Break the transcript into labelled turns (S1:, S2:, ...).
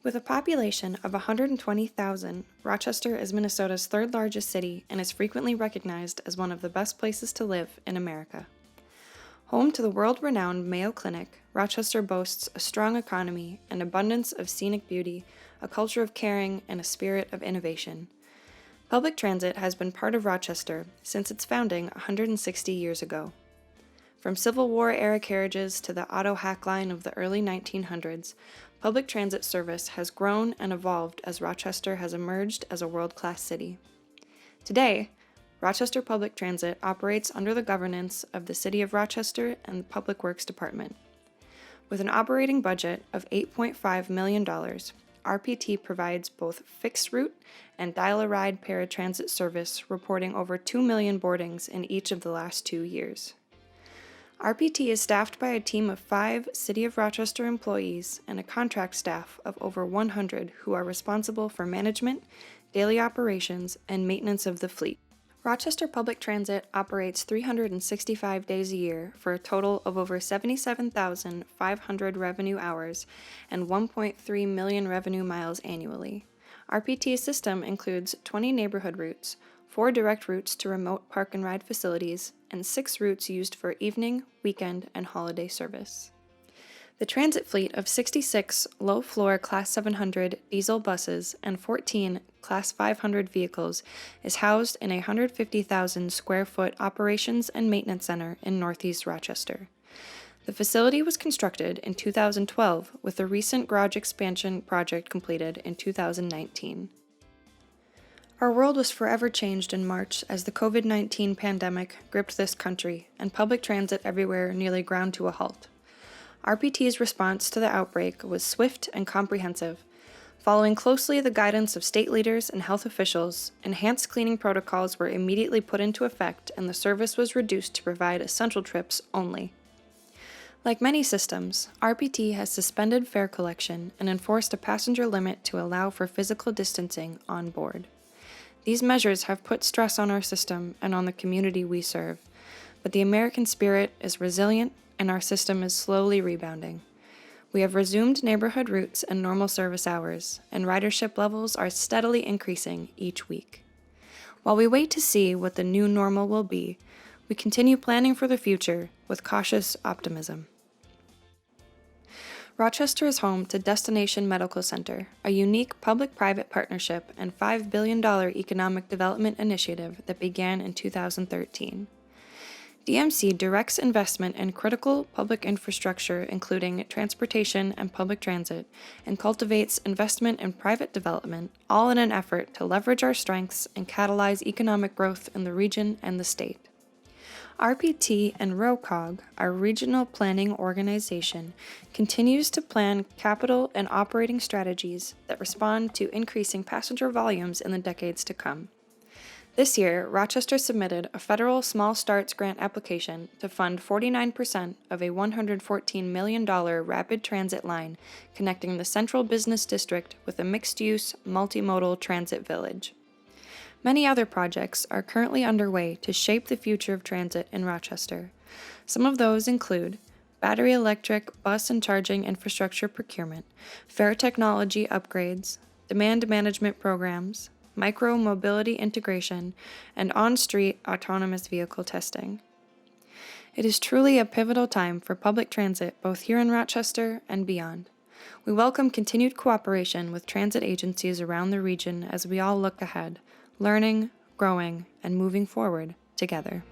S1: With a population of 120,000, Rochester is Minnesota's third largest city and is frequently recognized as one of the best places to live in America. Home to the world-renowned Mayo Clinic, Rochester boasts a strong economy, an abundance of scenic beauty, a culture of caring, and a spirit of innovation. Public transit has been part of Rochester since its founding 160 years ago. From Civil War-era carriages to the auto hack line of the early 1900s, public transit service has grown and evolved as Rochester has emerged as a world-class city. Today, Rochester Public Transit operates under the governance of the City of Rochester and the Public Works Department. With an operating budget of $8.5 million, RPT provides both fixed-route and dial-a-ride paratransit service, reporting over 2 million boardings in each of the last 2 years. RPT is staffed by a team of 5 City of Rochester employees and a contract staff of over 100 who are responsible for management, daily operations, and maintenance of the fleet. Rochester Public Transit operates 365 days a year for a total of over 77,500 revenue hours and 1.3 million revenue miles annually. RPT's system includes 20 neighborhood routes, 4 direct routes to remote park and ride facilities, and 6 routes used for evening, weekend, and holiday service. The transit fleet of 66 low-floor Class 700 diesel buses and 14 Class 500 vehicles is housed in a 150,000 square foot operations and maintenance center in Northeast Rochester. The facility was constructed in 2012 with the recent garage expansion project completed in 2019. Our world was forever changed in March as the COVID-19 pandemic gripped this country and public transit everywhere nearly ground to a halt. RPT's response to the outbreak was swift and comprehensive. Following closely the guidance of state leaders and health officials, enhanced cleaning protocols were immediately put into effect and the service was reduced to provide essential trips only. Like many systems, RPT has suspended fare collection and enforced a passenger limit to allow for physical distancing on board. These measures have put stress on our system and on the community we serve, but the American spirit is resilient and our system is slowly rebounding. We have resumed neighborhood routes and normal service hours, and ridership levels are steadily increasing each week. While we wait to see what the new normal will be, we continue planning for the future with cautious optimism. Rochester is home to Destination Medical Center, a unique public-private partnership and $5 billion economic development initiative that began in 2013. DMC directs investment in critical public infrastructure, including transportation and public transit, and cultivates investment in private development, all in an effort to leverage our strengths and catalyze economic growth in the region and the state. RPT and ROCOG, our regional planning organization, continues to plan capital and operating strategies that respond to increasing passenger volumes in the decades to come. This year, Rochester submitted a federal Small Starts grant application to fund 49% of a $114 million rapid transit line connecting the Central Business District with a mixed-use, multimodal transit village. Many other projects are currently underway to shape the future of transit in Rochester. Some of those include battery electric bus and charging infrastructure procurement, fare technology upgrades, demand management programs, micro-mobility integration, and on-street autonomous vehicle testing. It is truly a pivotal time for public transit both here in Rochester and beyond. We welcome continued cooperation with transit agencies around the region as we all look ahead, learning, growing, and moving forward together.